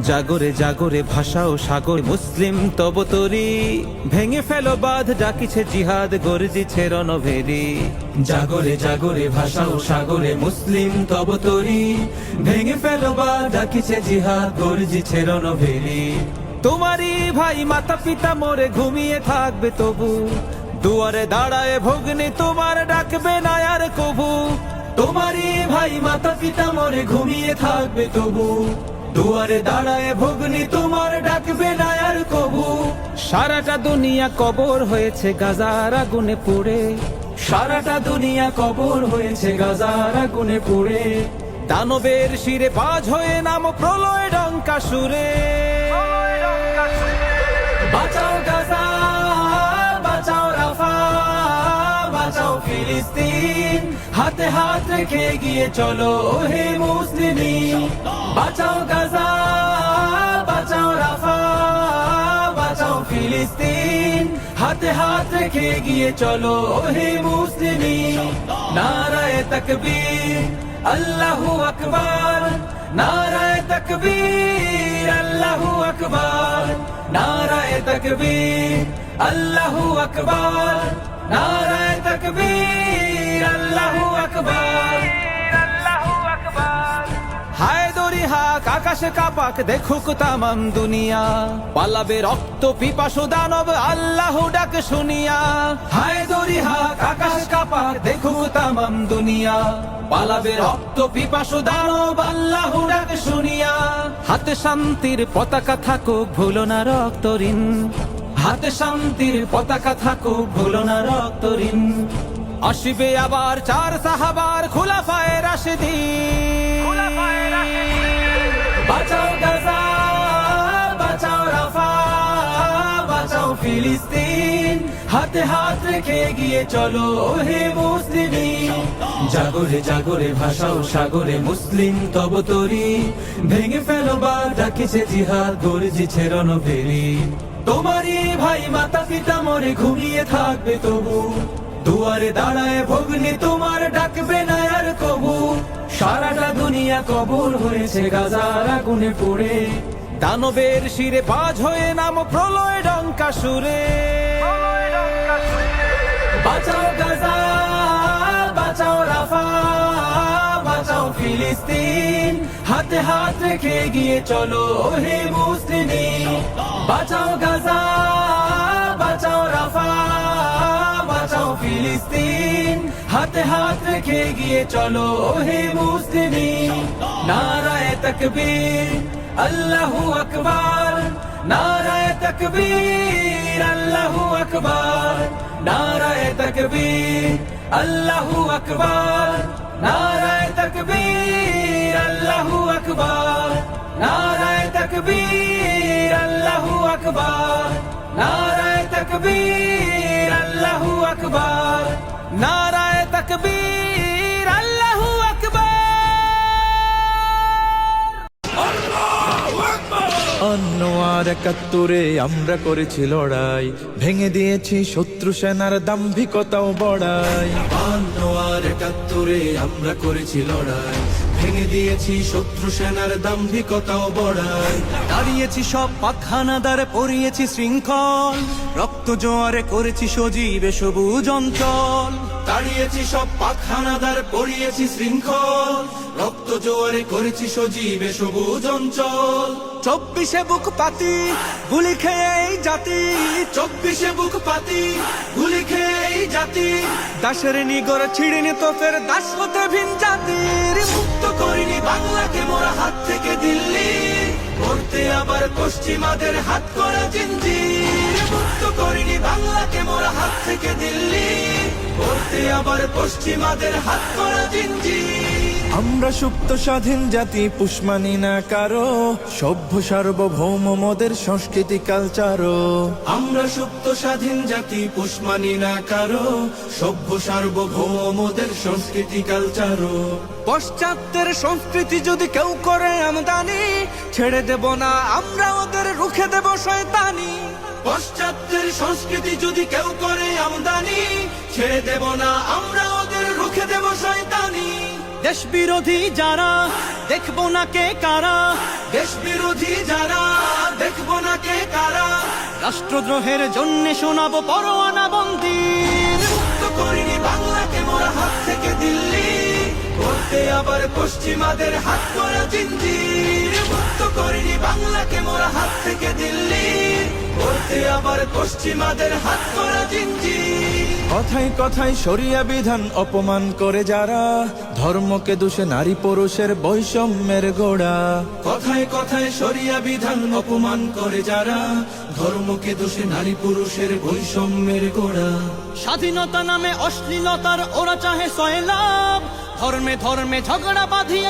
জাগরে জাগরে ভাষা ও সাগর মুসলিম তব তরি, ভেঙে ফেলো বাঁধ ডাকিছে জিহাদ গর্জিছে রণভেরি। জাগরে জাগরে ভাষা ও সাগরে মুসলিম তব তরি, ভেঙে ফেলো বাঁধ ডাকিছে জিহাদ গর্জিছে রণভেরি। তোমারই ভাই মাতা পিতা মোরে ঘুমিয়ে থাকবে তবু, দুয়ারে দাঁড়ায় ভগ্নি তোমার ডাকবে না আর কবু। তোমারই ভাই মাতা পিতা মোরে ঘুমিয়ে থাকবে তবু, দুয়ারে দাঁড়ায় ভগ্নি তোমার ডাকবে না আর কবু। সারাটা দুনিয়া কবর হয়েছে গাজার আগুনে পুড়ে, সারাটা দুনিয়া কবর হয়েছে গাজার আগুনে পুড়ে। দানবের শিরে বাজ হয়ে নাম প্রলয় ডঙ্কা সুরে। বাঁচাও গাজা, বাঁচাও রাফা, বাঁচাও ফিলিস্তিন, হাতে হাত রেখে এগিয়ে চলো হে মুসলিমিন। বাঁচাও গাজা, বাঁচাও রাফা, বাঁচাও ফিলিস্তিন, হাতে হাত রেখে এগিয়ে চলো হে মুসলিমিন। নারায়ে তাকবীর আল্লাহু আকবার, নারায়ে তাকবীর আল্লাহু আকবার, নারায়ে তাকবীর আল্লাহু আকবার, নারায়ে তাকবীর আল্লাহু আকবার, আল্লাহু আকবার। হায় দরি হাক আকাশে কাপাক দেখুক তামাম দুনিয়া, পালাবে রক্ত পিপাসু দানব আল্লাহু ডাক শুনিয়া। হায় দরি হাক আকাশ কাপাক দেখুক তামাম দুনিয়া, পালাবে রক্ত পিপাসু দানব আল্লাহু ডাক শুনিয়া। হাতে শান্তির পতাকা থাকুক ভুলো না রক্ত ঋণ, হাতে শান্তির পতাকা থাকুক ভুলো না রক্ত ঋণ। আসিবে আবার চার সাহাবার খুলাফায়ে রাশিদিন। বাঁচাও গাজা, বাঁচাও রাফা, বাঁচাও ফিলিস্তিন, হাতে হাত রেখে এগিয়ে চলো হে মুসলিমিন। জাগরে জাগরে ভাষা ও সাগরে মুসলিম তব তরি, ভেঙে ফেলো বাঁধ ডাকিছে জিহাদ গর্জিছে রণভেরি। তোমারই ভাই মাতা পিতা মোরে ঘুমিয়ে থাকবে তবু, দুয়ারে দাঁড়ায় ভগ্নি তোমার ডাকবে না আর কবু। সারাটা দুনিয়া কবর হয়েছে গাজার আগুনে পুড়ে, দানবের শিরে বাজ হয়ে নাম প্রলয় ডঙ্কা সুরে। বাঁচাও গাজা, বাঁচাও রাফা, বাঁচাও ফিলিস্তিন, হাতে হাত রেখে এগিয়ে চলো হে মুসলিমিন। বাঁচাও গাজা, বাঁচাও রাফা, বাঁচাও ফিলিস্তিন, হাতে হাত রেখে এগিয়ে চলো হে মুসলিমিন। নারায়ে তাকবীর আল্লাহু আকবার, নারায়ে তাকবীর আল্লাহু আকবার, নারায়ে তাকবীর আল্লাহু আকবার, নারায়ে তাকবীর আল্লাহু আকবার, নারায়ে তাকবীর আল্লাহু আকবার, নারায়ে তাকবীর আল্লাহু আকবার, নারায়ে তাকবীর আল্লাহু আকবার। আনোয়ার ৭১ আমরা করেছি লড়াই, ভেঙে দিয়েছি শত্রু সেনার দাম্ভিকতাও বড়াই। আনোয়ার ৭১ আমরা করেছি লড়াই, ভেঙে দিয়েছি শত্রু সেনার দাম্ভিকতাও বড়াই। দাঁড়িয়েছি সব পাকখানাদার পরিয়েছি শৃঙ্খল, রক্ত জোয়ারে করেছি সজীবে সবুজ অঞ্চল। তাড়িয়েছি সব পাকখানাদার পড়িয়েছি শৃঙ্খল, রক্ত জোয়ারে করেছি সজীবে সবুজ অঞ্চল। ২৪ বুক পাতি গুলি খেয়ে এই জাতি, ২৪ বুক পাতি গুলি খেয়ে এই জাতি, দাসের নিগর ছিড়িনি তো ফের দাস হতে ভিন জাতির। মুক্ত করিনি বাংলাকে মোরা হাত থেকে দিল্লি, করতে আবার পশ্চিমাদের হাত করা জিঞ্জির। মুক্ত করিনি বাংলাকে মোরা হাত থেকে দিল্লি, করতে আবার পশ্চিমাদের হাত করা জিঞ্জির। আমরা সুপ্ত স্বাধীন জাতি পুষ মানি না কারো, সভ্য সার্বভৌম মোদের সংস্কৃতি কালচারও। আমরা সুপ্ত স্বাধীন জাতি পুষ মানি না কারো, সভ্য সার্বভৌম মোদের সংস্কৃতি কালচারও। পশ্চাত্যের সংস্কৃতি যদি কেউ করে আমদানি, ছেড়ে দেব না আমরা ওদের রুখে দেব শয়তানি। পশ্চাত্যের সংস্কৃতি যদি কেউ করে আমদানি, ছেড়ে দেব না আমরা ওদের রুখে দেব শয়তানি। দেশ বিরোধী যারা দেখবো না কে কারা, দেশ বিরোধী যারা দেখবো না কে কারা, রাষ্ট্রদ্রোহের জন্য শোনাবো পরোয়ানা বন্দির। মুক্ত করিনি বাংলাকে মোরা হাত থেকে দিল্লি, করতে আবার পশ্চিমাদের হাত করা জিঞ্জির। মুক্ত করিনি বাংলাকে মোরা হাত থেকে দিল্লি, করতে আবার পশ্চিমাদের হাত করা জিঞ্জির। কথায় কথায় শরিয়া বিধান অপমান করে যারা, ধর্মকে দোষে নারী পুরুষের বৈষম্যের গোড়া। কথায় কথায় শরিয়া বিধান অপমান করে যারা, ধর্মকে দোষে নারী পুরুষের বৈষম্যের গোড়া। স্বাধীনতা নামে অশ্লীলতার ওরা চাহে সয়লাভ, ধর্মে ধর্মে ঝগড়া বাঁধিয়ে